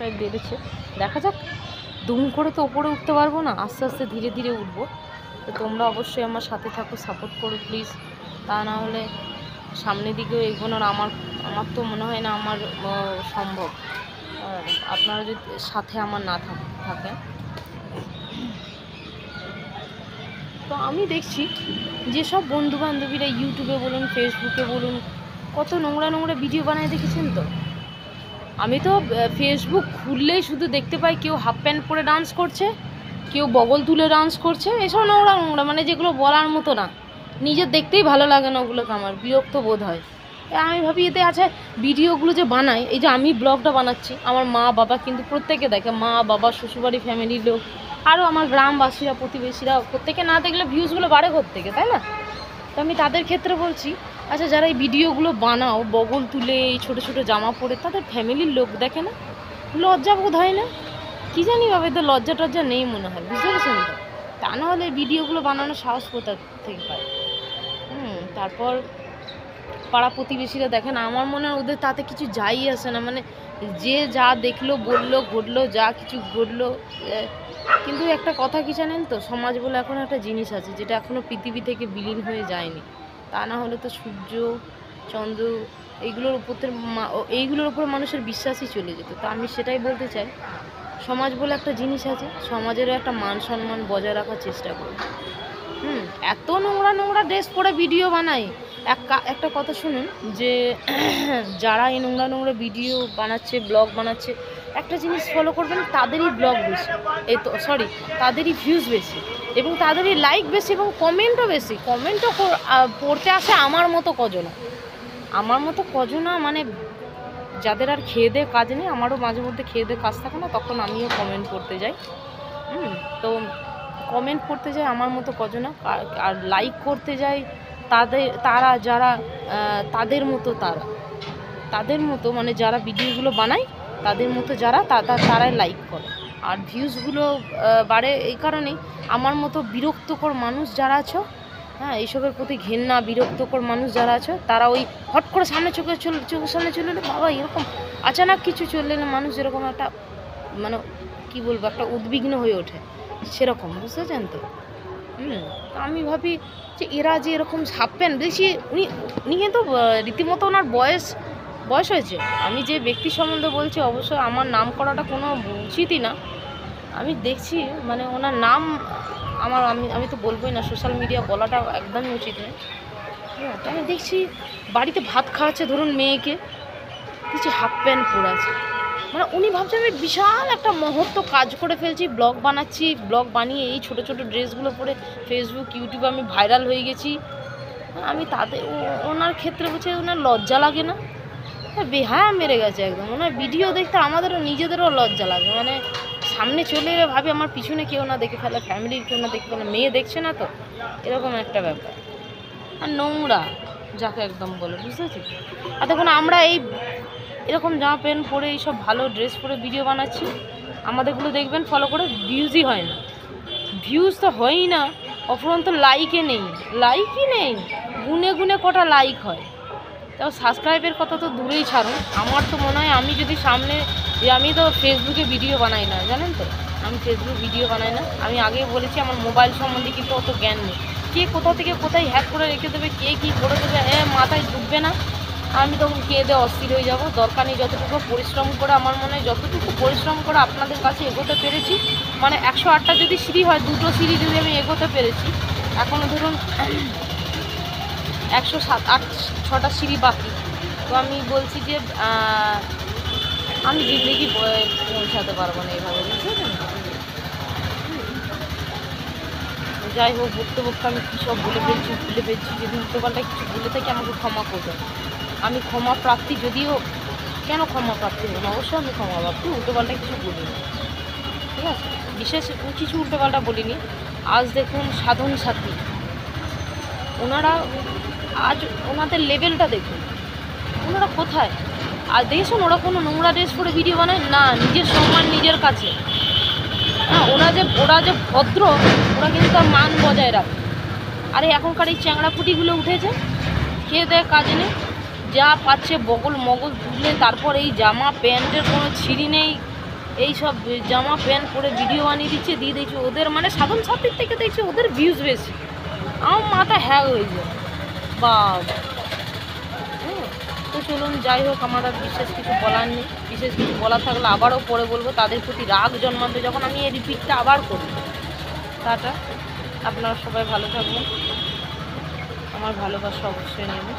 বেড়েছে, দেখা যাক। দুম করে তো ওপরে উঠতে পারবো না, আস্তে আস্তে ধীরে ধীরে উঠবো। তো তোমরা অবশ্যই আমার সাথে থাকো, সাপোর্ট করো প্লিজ। তা না হলে সামনের দিকেও এগোনোর আমার তো মনে হয় না আমার সম্ভব, আপনারা যদি সাথে আমার না থাকেন। তো আমি দেখছি যেসব বন্ধুবান্ধবীরা ইউটিউবে বলুন, ফেসবুকে বলুন, কত নোংরা নোংরা ভিডিও বানায়, দেখেছেন তো? আমি তো ফেসবুক খুললেই শুধু দেখতে পাই কেউ হাফ প্যান্ট পরে ডান্স করছে, কেউ বগল তুলে ডান্স করছে, এসব নোংরা নোংরা, মানে যেগুলো বলার মতো না। নিজের দেখতেই ভালো লাগে না ওগুলোকে, আমার বিরক্ত বোধ হয়। আমি ভাবি এতে আছে ভিডিওগুলো যে বানাই, এই যে আমি ব্লগটা বানাচ্ছি, আমার মা বাবা কিন্তু প্রত্যেকে দেখে, মা বাবা, শ্বশুরবাড়ি, ফ্যামিলির লোক, আরও আমার গ্রামবাসীরা, প্রতিবেশীরা, প্রত্যেকে না দেখলে ভিউজগুলো বাড়ে কোত্থেকে, তাই না? তো আমি তাদের ক্ষেত্রে বলছি, আচ্ছা যারা এই ভিডিওগুলো বানাও বগল তুলে, এই ছোটো ছোটো জামা পরে, তাদের ফ্যামিলির লোক দেখে না? লজ্জা বোধ হয় না? কী জানি ভাবে, তো লজ্জা টজ্জা নেই মনে হয়, বুঝতে পেরেছেন তো? তা না হলে ভিডিওগুলো বানানোর সাহস কোথা থেকে পায়? তারপর পাড়া প্রতিবেশীরা দেখেন, আমার মনে হয় ওদের তাতে কিছু যাই আসে না, মানে যে যা দেখলো বললো ঘটলো, যা কিছু ঘটলো। কিন্তু একটা কথা কি জানেন তো, সমাজ বলে এখন একটা জিনিস আছে যেটা এখনও পৃথিবী থেকে বিলীন হয়ে যায়নি। তা না হলে তো সূর্য, চন্দ্র, এইগুলোর উপর মানুষের বিশ্বাসই চলে যেত। তো আমি সেটাই বলতে চাই, সমাজ বলে একটা জিনিস আছে, সমাজেরও একটা মান সম্মান বজায় রাখার চেষ্টা করি। এত নোংরা নোংরা ড্রেস পরে ভিডিও বানাই। একটা কথা শুনুন, যে যারা এই নোংরা নোংরা ভিডিও বানাচ্ছে, ব্লগ বানাচ্ছে, একটা জিনিস ফলো করবেন, তাদেরই ব্লগ বেশি, তাদেরই ভিউজ বেশি, এবং তাদেরই লাইক বেশি, এবং কমেন্টও বেশি। কমেন্টও পড়তে আসে আমার মতো কজনা, মানে যাদের আর খেয়ে দেয়ে কাজ নেই। আমারও মাঝে মধ্যে খেয়ে দেয়ে কাজ থাকে না, তখন আমিও কমেন্ট করতে যাই। তো কমেন্ট করতে যাই আমার মতো কজনা, আর লাইক করতে যাই তাদের মতো মানে যারা ভিডিওগুলো বানায়, তাদের মতো যারা তারাই লাইক করে, আর ভিউজগুলো বাড়ে। এই কারণেই আমার মতো বিরক্তকর মানুষ যারা আছো, এইসবের প্রতি ঘেন্না, বিরক্তকর মানুষ যারা আছো, তারা ওই হট করে চোখের সামনে চলে এলে, বাবা এরকম আচানক কিছু চললে না, মানুষ এরকম একটা, মানে কি বলবো, একটা উদ্বিগ্ন হয়ে ওঠে, সেরকম, বুঝতেছেন তো? আমি ভাবি যে এরা যে এরকম ছাপবেন, দেখছি উনি কিন্তু রীতিমতো ওনার বয়স হয়েছে। আমি যে ব্যক্তি সম্বন্ধে বলছি, অবশ্যই আমার নাম করাটা কোনো উচিতই না। আমি দেখছি, মানে ওনার নাম আমি তো বলবোই না, সোশ্যাল মিডিয়া বলাটা একদমই উচিত নয়। আমি দেখছি বাড়িতে ভাত খাওয়াচ্ছে, ধরুন মেয়েকে, দেখছি হাফ প্যান্ট পরে আছে। মানে উনি ভাবছেন আমি বিশাল একটা মহত্ব কাজ করে ফেলছি, ব্লগ বানাচ্ছি, ব্লগ বানিয়ে এই ছোটো ছোটো ড্রেসগুলো পরে ফেসবুক, ইউটিউবে আমি ভাইরাল হয়ে গেছি। আমি ওনার ক্ষেত্রে বলছি, ওনার লজ্জা লাগে না? বেহায়া মেরে গেছে একদম। ওনার ভিডিও দেখতে আমাদেরও নিজেদেরও লজ্জা লাগে, মানে সামনে চলে এলে ভাবি আমার পিছনে কেউ না দেখে ফেলে, ফ্যামিলির কেউ না দেখে ফেলে, মেয়ে দেখছে না তো, এরকম একটা ব্যাপার। আর নোংরা যাকে একদম বলে, বুঝতেছি। আর দেখুন, আমরা এরকম জামা প্যান্ট পরে, এইসব ভালো ড্রেস পরে ভিডিও বানাচ্ছি, আমাদেরগুলো দেখবেন ফলো করে, ভিউজই হয় না। ভিউজ তো হয়ই না, অফুরন্ত লাইকই নেই, গুনে গুনে কটা লাইক হয়। তাও সাবস্ক্রাইবের কথা তো দূরেই ছাড়ুন। আমার তো মনে হয়, আমি তো ফেসবুকে ভিডিও বানাই না, জানেন তো? আমি ফেসবুক ভিডিও বানাই না। আমি আগেই বলেছি, আমার মোবাইল সম্বন্ধে কিন্তু অত জ্ঞান নেই। কে কোথা থেকে কোথায় হ্যাক করে রেখে দেবে, কে কী করে দেবে, মাথায় ঢুকবে না। আমি তখন খেয়ে দিয়ে অস্থির হয়ে যাবো। দরকার নেই, যতটুকু পরিশ্রম করে, আমার মনে হয় যতটুকু পরিশ্রম করে আপনাদের কাছে এগোতে পেরেছি, মানে 108টা যদি সিঁড়ি হয়, 2টো সিঁড়ি যদি আমি এগোতে পেরেছি, এখনও ধরুন 107-8-6টা সিঁড়ি বাকি। তো আমি বলছি যে আমি জিন্দগি পৌঁছাতে পারবো না এইভাবে, বুঝলেন? যাই হোক, বক্তব্য আমি কী সব ভুলে ফেলছি। যদি উল্টোপাল্টা কিছু ভুলে থাকি, আমাকে ক্ষমা করবেন। আমি ক্ষমা প্রার্থী, যদিও কেন ক্ষমা প্রার্থী হবেন, অবশ্যই আমি ক্ষমা প্রার্থী, উল্টোপাল্টা কিছু বলিনি, ঠিক আছে? বিশেষ কিছু উল্টোপাল্টা বলিনি। আজ দেখুন সাধন সাথী, ওনাদের লেভেলটা দেখুন, ওনারা কোথায়। আর দেখুন, ওরা কোনো নোংরা ড্রেস পরে ভিডিও বানায় না, নিজের সম্মান নিজের কাছে। ওরা যে ভদ্র, ওরা কিন্তু তার মান বজায় রাখে। আরে এখনকার এই চ্যাংড়াপুটিগুলো উঠেছে, খেয়ে দেয় কাজ নেই, যা পাচ্ছে বগল মগল তুলে, তারপর এই জামা প্যান্টের কোনো ছিঁড়ি নেই, এই সব জামা প্যান্ট পরে ভিডিও বানিয়ে দিচ্ছে, দিয়ে দিচ্ছে ওদের, মানে সাধারণ ছাত্রীর থেকে দেখছি ওদের ভিউজ বেশি। আমার মাথা হ্যাঁ হয়ে যায় বা। তো চলুন, যাই হোক, আমার আর বিশেষ কিছু বলার নেই। বিশেষ কিছু বলা থাকলে আবারও পরে বলবো, তাদের প্রতি রাগ জন্মাবে যখন আমি এই রিপিটটা আবার করব। টাটা, আপনারা সবাই ভালো থাকবেন, আমার ভালোবাসা অবশ্যই নেবেন।